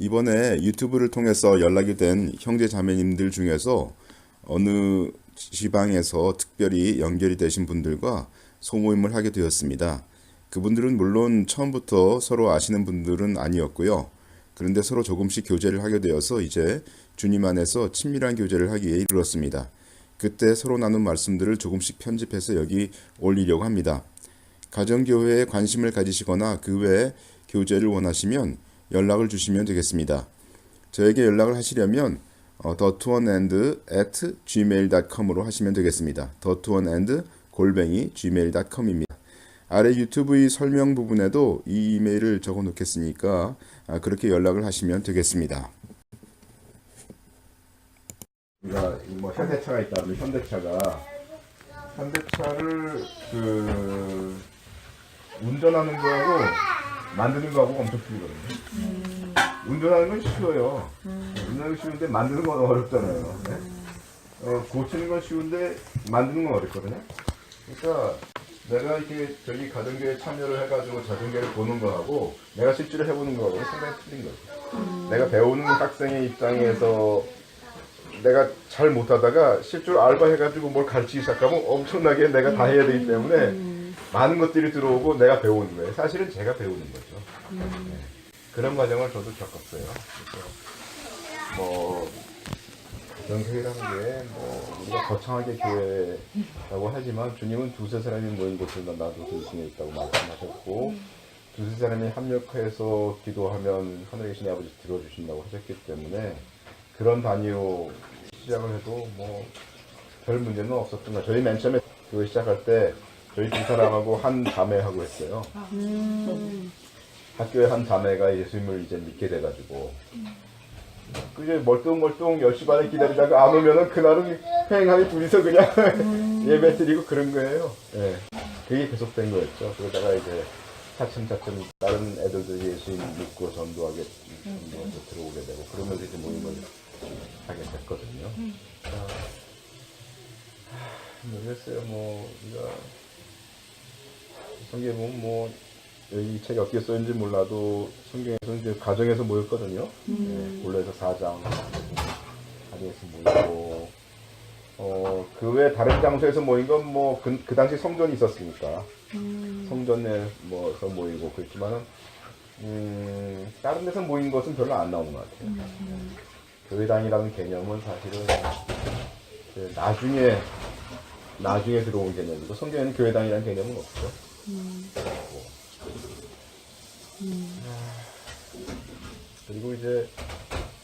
이번에 유튜브를 통해서 연락이 된 형제 자매님들 중에서 어느 지방에서 특별히 연결이 되신 분들과 소모임을 하게 되었습니다. 그분들은 물론 처음부터 서로 아시는 분들은 아니었고요. 그런데 서로 조금씩 교제를 하게 되어서 이제 주님 안에서 친밀한 교제를 하기에 이르렀습니다. 그때 서로 나눈 말씀들을 조금씩 편집해서 여기 올리려고 합니다. 가정교회에 관심을 가지시거나 그 외에 교제를 원하시면 연락을 주시면 되겠습니다. 저에게 연락을 하시려면 더투원앤드@gmail.com으로 하시면 되겠습니다. 더투원앤드@gmail.com입니다. 아래 유튜브의 설명 부분에도 이 이메일을 적어 놓겠으니까 그렇게 연락을 하시면 되겠습니다. 우리가 뭐 현대차가 있다면 현대차를 운전하는 거하고 만드는 거하고 엄청 틀리거든요. 운전하는 건 쉬워요. 운전하는 건 쉬운데 만드는 건 어렵잖아요. 네? 고치는 건 쉬운데 만드는 건 어렵거든요. 그러니까 내가 이렇게 저기 가정교회 참여를 해가지고 자전거를 보는 거하고 내가 실제로 해보는 거하고 상당히 틀린 거죠. 내가 배우는 학생의 입장에서 내가 잘 못하다가 실제로 알바해가지고 뭘 가르치기 시작하면 엄청나게 내가 다 해야 되기 때문에 많은 것들이 들어오고 내가 배우는 거예요. 사실은 제가 배우는 거죠. 네. 그런 과정을 저도 겪었어요. 그래서 뭐 가정교회라는 게 뭐 우리가 거창하게 교회라고 하지만 주님은 두세 사람이 모인 곳을 나도 들신에 있다고 말씀하셨고 두세 사람이 합력해서 기도하면 하늘에 계신 아버지 들어주신다고 하셨기 때문에 그런 단위로 시작을 해도 뭐 별 문제는 없었던 거예요. 저희 맨 처음에 교회 시작할 때 저희 두 사람하고 한 자매하고 했어요. 학교에 한 자매가 예수님을 이제 믿게 돼가지고 그게 멀뚱멀뚱 10시 반에 기다리다가 안 오면은 그날은 휑하게 둘이서 그냥 예배 드리고 그런 거예요. 예. 그게 계속된 거였죠. 그러다가 이제 차츰차츰 다른 애들도 예수님 믿고 전도하게 들어오게 되고 그러면서 이제 모임을 하게 됐거든요. 모르겠어요. 뭐 우리가 성경에 보면 뭐 여기 책이 어떻게 써있는지 몰라도 성경에서 이제 가정에서 모였거든요. 네, 골로에서 4장 가정에서 모이고 그 외 다른 장소에서 모인 건 뭐 그 당시 성전이 있었으니까 성전에 뭐서 모이고 그랬지만은 다른 데서 모인 것은 별로 안 나오는 것 같아요. 교회당이라는 개념은 사실은 나중에 들어온 개념이고 성경에는 교회당이라는 개념은 없죠. 그리고 이제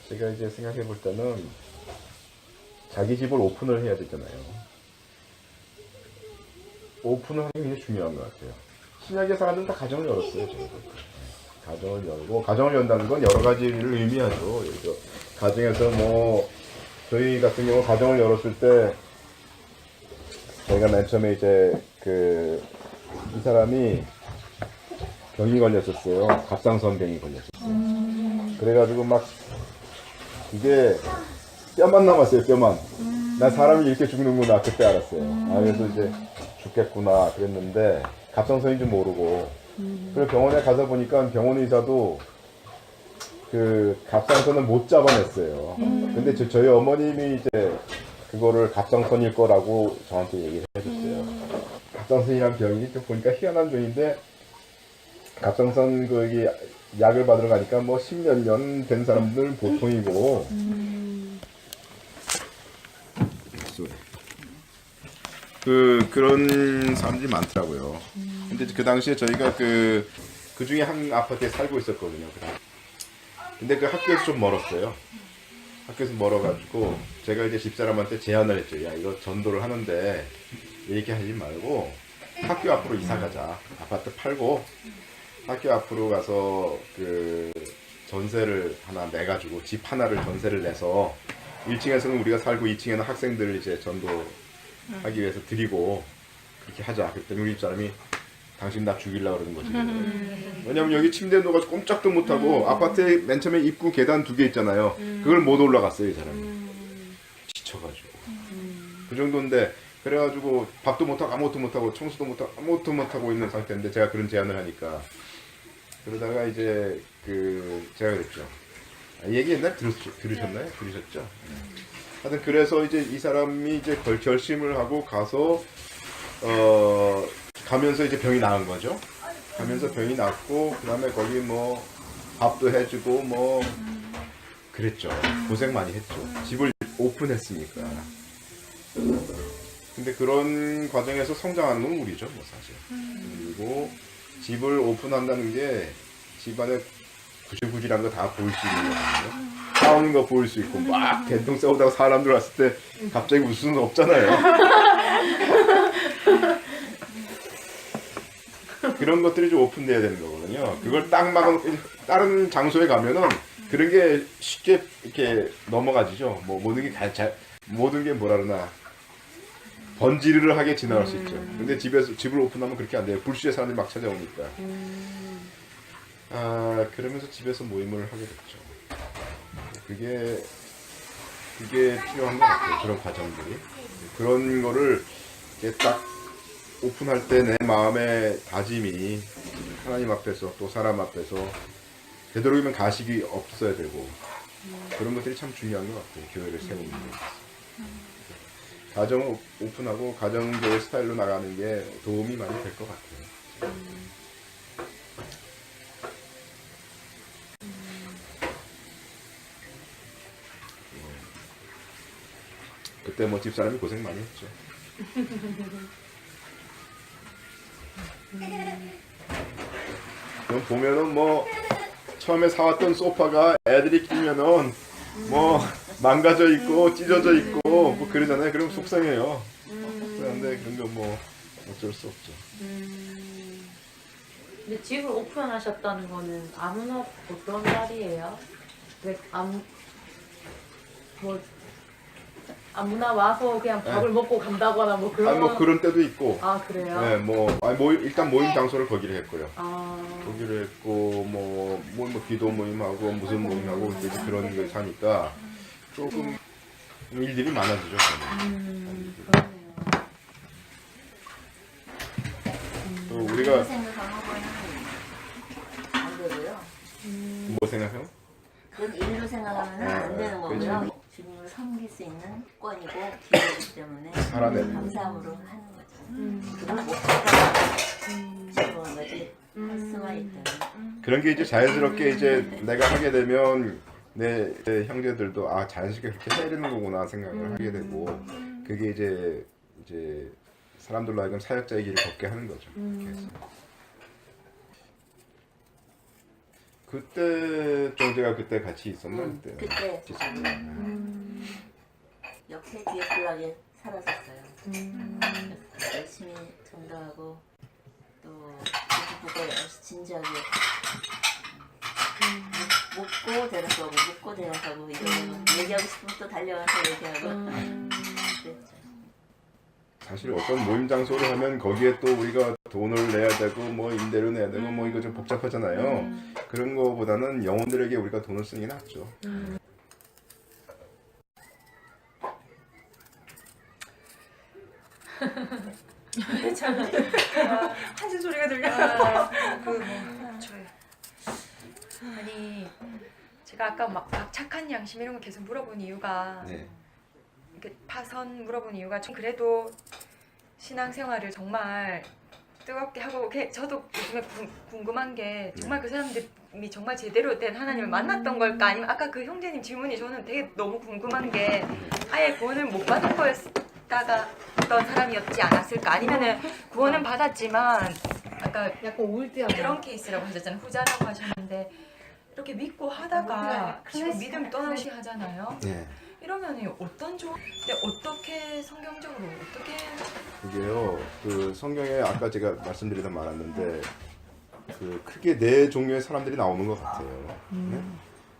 제가 이제 생각해 볼 때는 자기 집을 오픈을 해야 되잖아요. 오픈을 하는 게 굉장히 중요한 것 같아요. 신약의 사람들은 다 가정을 열었어요. 가정을 열고 가정을 연다는 건 여러 가지를 의미하죠. 그래서 가정에서 뭐 저희 같은 경우 가정을 열었을 때 저희가 맨 처음에 이제 이 사람이 병이 걸렸었어요. 갑상선 병이 걸렸었어요. 그래가지고 막 이게 뼈만 남았어요. 뼈만. 난 사람이 이렇게 죽는구나 그때 알았어요. 그래서 이제 죽겠구나 그랬는데 갑상선인 줄 모르고 그래서 병원에 가서 보니까 병원 의사도 갑상선을 못 잡아냈어요. 근데 저희 어머님이 이제 그거를 갑상선일 거라고 저한테 얘기를 해줬어요. 갑상선이란 병이 보니까 희한한 병인데 갑상선 약을 받으러 가니까 뭐 10몇 년 된 사람들 보통이고 그런 사람들이 많더라고요. 근데 그 당시에 저희가 그 중에 한 아파트에 살고 있었거든요. 근데 그 학교에서 좀 멀었어요. 학교에서 멀어가지고 제가 이제 집사람한테 제안을 했죠. 야, 이거 전도를 하는데 이렇게 하지 말고 학교 앞으로 이사 가자. 아파트 팔고 학교 앞으로 가서 전세를 하나 내가지고 집 하나를 전세를 내서 1층에서는 우리가 살고 2층에는 학생들을 이제 전도하기 위해서 드리고 그렇게 하자. 그랬더니 우리 집사람이 당신 나 죽이려고 그러는 거지. 왜냐면 여기 침대에 누워가지고 꼼짝도 못하고 아파트에 맨 처음에 입구 계단 2개 있잖아요. 그걸 못 올라갔어요, 이 사람이. 지쳐가지고. 그 정도인데 그래가지고 밥도 못하고 아무것도 못하고 청소도 못하고 아무것도 못하고 있는 상태인데 제가 그런 제안을 하니까 그러다가 이제 제가 그랬죠. 얘기 옛날에 들으셨나요? 들으셨죠? 하여튼 그래서 이제 이 사람이 이제 결심을 하고 가서 가면서 이제 병이 나은 거죠. 가면서 병이 났고 그다음에 거기 뭐 밥도 해주고 뭐 그랬죠. 고생 많이 했죠. 집을 오픈했으니까. 근데 그런 과정에서 성장하는 건 우리죠, 뭐 사실. 그리고 집을 오픈한다는 게 집안에 구질구질한 거 다 보일 수 있는 거거든요. 싸우는 거 보일 수 있고 막 대동 싸우다가 사람들 왔을 때 갑자기 웃을 수는 없잖아요. 그런 것들이 좀 오픈돼야 되는 거거든요. 그걸 딱 막아놓고 다른 장소에 가면은 그런 게 쉽게 이렇게 넘어가지죠. 뭐 모든 게 뭐라 그러나 번지르르하게 지나갈 수 있죠. 근데 집을 오픈하면 그렇게 안 돼요. 불시에 사람들이 막 찾아오니까. 그러면서 집에서 모임을 하게 됐죠. 그게 필요한 것 같아요. 그런 과정들이. 그런 거를 이렇게 딱 오픈할 때 내 마음의 다짐이 하나님 앞에서 또 사람 앞에서 되도록이면 가식이 없어야 되고 그런 것들이 참 중요한 것 같아요. 교회를 세우는 데. 가정을 오픈하고 가정교회 스타일로 나가는 게 도움이 많이 될 것 같아요. 그때 뭐 집사람이 고생 많이 했죠. 그럼 보면은 뭐 처음에 사왔던 소파가 애들이 끼면은 뭐 망가져 있고 찢어져 있고 뭐 그러잖아요. 그럼 속상해요. 속상한데 그런 거 뭐 어쩔 수 없죠. 근데 집을 오픈하셨다는 거는 아무나 어떤 날이에요? 왜 아무나 와서 그냥 밥을 먹고 간다거나 뭐 그런 뭐 그런 때도 있고. 아 그래요? 네, 일단 모임 장소를 거기를 했고요. 거기를 했고 뭐 기도 모임하고 무슨 모임하고 이제 그런 걸 사니까 조금 일들이 많아지죠. 그러네요. 또 우리가 생각하면 안 되고요. 뭐 생각해요? 그건 일로 생각하면 안 되는 그렇죠. 거고요. 주님을 섬길 수 있는 권이고 기회이기 때문에 살아내는 감사함으로 하는 거죠. 그걸 못 하다가 즐거운 거지. 할 수가 있다면. 그런 게 이제 자연스럽게 이제 내가 하게 되면 내 형제들도 자연스럽게 그렇게 해야 되는 거구나 생각을 하게 되고 그게 이제 사람들로 하여금 사역자의 길을 걷게 하는 거죠. 그래서. 그때 정재가 그때 같이 있었나 그때? 그때 옆에 뒤에 불나게 살았었어요. 그래서 열심히 전도하고 또 보고 진지하게 묻고 대답하고 묻고 대답하고 이러면 얘기하고 싶으면 또 달려와서 얘기하고 그랬죠. 사실 어떤 모임 장소를 하면 거기에 또 우리가 돈을 내야 되고 뭐 임대료 내야 되고 뭐 이거 좀 복잡하잖아요. 그런 거보다는 영혼들에게 우리가 돈을 쓰는 게 낫죠. 한숨 소리가 들려. 저요. 아니 제가 아까 막 착한 양심 이런 거 계속 물어본 이유가 네. 이렇게 파선 물어본 이유가 좀 그래도 신앙생활을 정말 뜨겁게 하고 저도 요즘에 궁금한 게 정말 그 사람들이 정말 제대로 된 하나님을 만났던 걸까 아니면 아까 그 형제님 질문이 저는 되게 너무 궁금한 게 아예 구원을 못 받은 거였다가 어떤 사람이었지 않았을까 아니면은 구원은 받았지만 아까 약간 올드하다. 그런 케이스라고 하셨잖아요. 후자라고 하셨는데 이렇게 믿고 하다가 지금 믿음 떠나시 하잖아요. 네. 이러면 어떤 근데 어떻게 성경적으로 어떻게 그게요. 그 성경에 아까 제가 말씀드리다 말았는데 그 크게 네 종류의 사람들이 나오는 것 같아요. 네?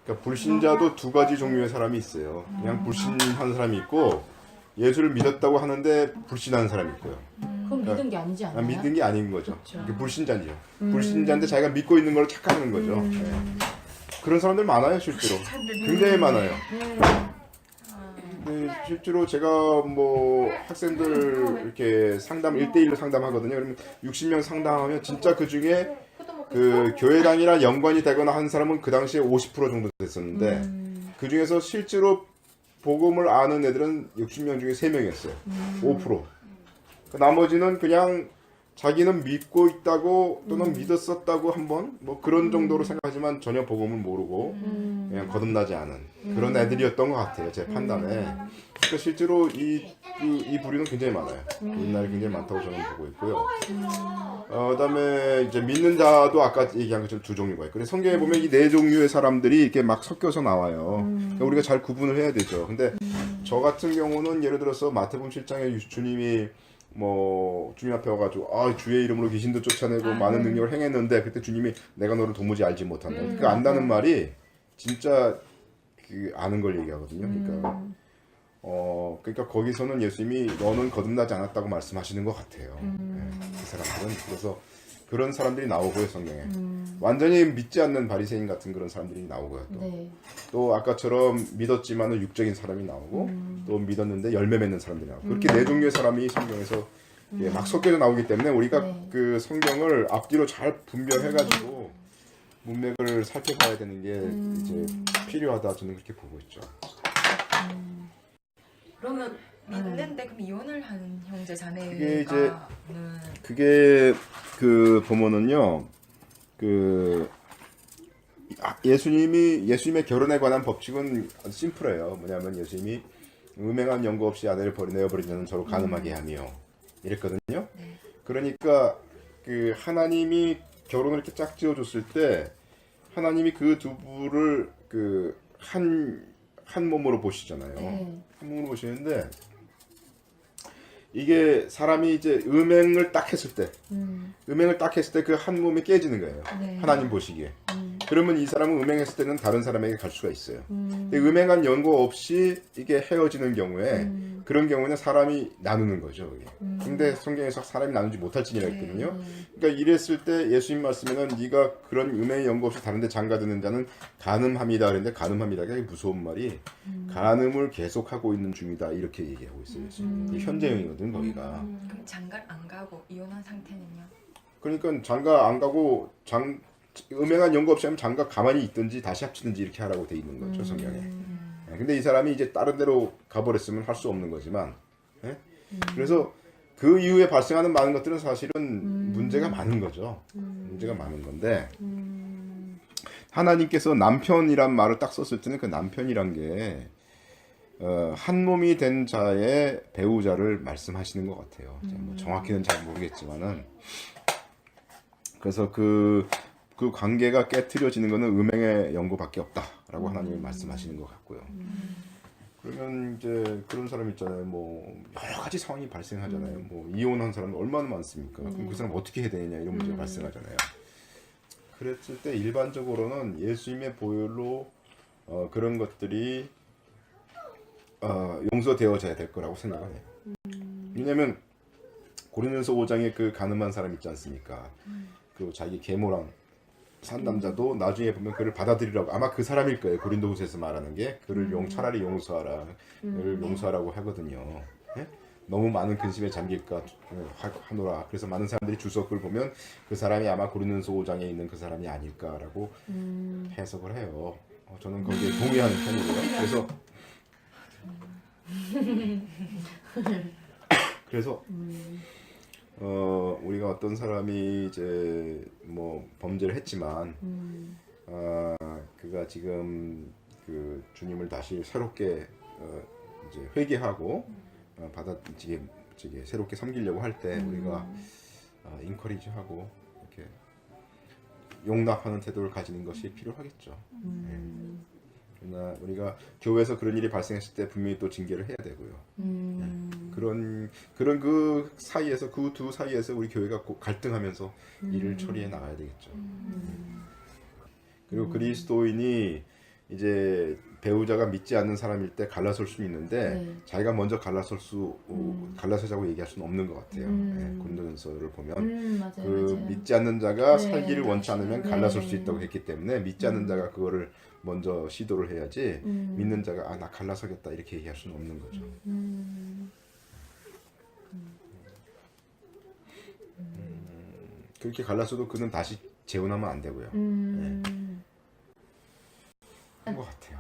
그러니까 불신자도 두 가지 종류의 사람이 있어요. 그냥 불신한 사람이 있고 예수를 믿었다고 하는데 불신하는 사람이 있고요. 그건 믿은 게 아니지 않나요? 믿는 게 아닌 거죠. 그렇죠. 이게 불신자죠. 불신자인데 자기가 믿고 있는 걸 착각하는 거죠. 네. 그런 사람들 많아요, 실제로. 굉장히 많아요. 네, 실제로 제가 뭐 학생들 이렇게 상담 1대1로 상담하거든요. 그러면 60명 상담하면 진짜 그 중에 그 교회당이랑 연관이 되거나 한 사람은 그 당시에 50% 정도 됐었는데 그 중에서 실제로 복음을 아는 애들은 60명 중에 3명이었어요. 5%. 그 나머지는 그냥 자기는 믿고 있다고 또는 믿었었다고 한번 뭐 그런 정도로 생각하지만 전혀 복음을 모르고 그냥 거듭나지 않은 그런 애들이었던 것 같아요. 제 판단에. 그러니까 실제로 이 부류는 굉장히 많아요. 우리나라에 굉장히 많다고 저는 보고 있고요. 그다음에 이제 믿는 자도 아까 얘기한 것처럼 두 종류가 있고, 성경에 보면 이 네 종류의 사람들이 이렇게 막 섞여서 나와요. 그러니까 우리가 잘 구분을 해야 되죠. 근데 저 같은 경우는 예를 들어서 마태복음 7장에 주님이 뭐 주님 앞에 와가지고 주의 이름으로 귀신도 쫓아내고 많은 능력을 행했는데 그때 주님이 내가 너를 도무지 알지 못한다. 그러니까 안다는 말이 진짜 그 아는 걸 얘기하거든요. 그러니까 거기서는 예수님이 너는 거듭나지 않았다고 말씀하시는 것 같아요. 그 사람들은. 그래서 그런 사람들이 나오고요, 성경에. 완전히 믿지 않는 바리새인 같은 그런 사람들이 나오고요. 또 아까처럼 믿었지만은 육적인 사람이 나오고 또 믿었는데 열매 맺는 사람들이 나오고 그렇게 네 종류의 사람이 성경에서 막 섞여져 나오기 때문에 우리가 그 성경을 앞뒤로 잘 분별해가지고 문맥을 살펴봐야 되는 게 이제 필요하다 저는 그렇게 보고 있죠. 그러면 믿는데 그럼 이혼을 한 형제 그게 이제 자매가 그게 그 보면은요 그 예수님의 결혼에 관한 법칙은 심플해요. 뭐냐면 예수님이 음행한 연고 없이 아내를 내어버린 자는 서로 가늠하게 하며 이랬거든요. 그러니까 그 하나님이 결혼을 이렇게 짝 지어줬을 때 하나님이 그 두 부를 그 한 몸으로 보시잖아요. 한 몸으로 보시는데 이게 사람이 이제 음행을 딱 했을 때 그 한 몸이 깨지는 거예요. 하나님 보시기에. 그러면 이 사람은 음행했을 때는 다른 사람에게 갈 수가 있어요. 근데 음행한 연고 없이 이게 헤어지는 경우에 그런 경우는 사람이 나누는 거죠. 그게. 근데 성경에서 사람이 나누지 못할지니라 했거든요. 그러니까 이랬을 때 예수님 말씀에는 네가 그런 음행의 연고 없이 다른 데 장가드는 자는 간음함이다 그랬는데 간음함이다가 무서운 말이 간음을 계속하고 있는 중이다 이렇게 얘기하고 있어요. 이게 현재형이거든 거기가. 그럼 장가를 안 가고 이혼한 상태는요? 그러니까 장가 안 가고 음행한 연고 없이 하면 장가 가만히 있든지 다시 합치든지 이렇게 하라고 돼 있는 거죠 성경에. 근데 이 사람이 이제 다른 데로 가버렸으면 할 수 없는 거지만, 그래서 그 이후에 발생하는 많은 것들은 사실은 문제가 많은 거죠. 문제가 많은 건데 하나님께서 남편이란 말을 딱 썼을 때는 그 남편이란 게 한 몸이 된 자의 배우자를 말씀하시는 것 같아요. 뭐 정확히는 잘 모르겠지만은 그래서 그 관계가 깨트려지는 것은 음행의 연고밖에 없다라고 하나님이 말씀하시는 것 같고요. 그러면 이제 그런 사람 있잖아요. 뭐 여러 가지 상황이 발생하잖아요. 뭐 이혼한 사람이 얼마나 많습니까? 그럼 그 사람 어떻게 해야 되느냐 이런 문제가 발생하잖아요. 그랬을 때 일반적으로는 예수님의 보혈로 그런 것들이 용서되어져야 될 거라고 생각을 해요. 왜냐하면 고린도전서 5장에 그 가늠한 사람 있지 않습니까? 그 자기 계모랑 산 남자도 나중에 보면 그를 받아들이라고 아마 그 사람일 거예요. 고린도후서에서 말하는 게 그를 차라리 용서하라, 그를 용서하라고 하거든요. 예? 너무 많은 근심에 잠길까 하노라. 그래서 많은 사람들이 주석을 보면 그 사람이 아마 고린도전서 5장에 있는 그 사람이 아닐까라고 해석을 해요. 저는 거기에 동의하는 편이고요. 그래서 우리가 어떤 사람이 이제 뭐 범죄를 했지만 그가 지금 그 주님을 다시 새롭게 이제 회개하고 받아들이게 새롭게 섬기려고 할 때 우리가 인커리지하고 이렇게 용납하는 태도를 가지는 것이 필요하겠죠. 그러나 우리가 교회에서 그런 일이 발생했을 때 분명히 또 징계를 해야 되고요. 그런 그 사이에서 그 두 사이에서 우리 교회가 갈등하면서 일을 처리해 나가야 되겠죠. 그리고 그리스도인이 이제 배우자가 믿지 않는 사람일 때 갈라설 수는 있는데 자기가 먼저 갈라서자고 얘기할 수는 없는 것 같아요. 고린도전서를 보면 맞아요. 믿지 않는 자가 네, 살기를 원치 않으면 갈라설 수 네. 있다고 했기 때문에 믿지 않는 자가 그거를 먼저 시도를 해야지 믿는 자가 나 갈라서겠다 이렇게 얘기할 수는 없는 거죠. 그렇게 갈라서도 그는 다시 재혼하면 안 되고요. 음. 그런 것 같아요.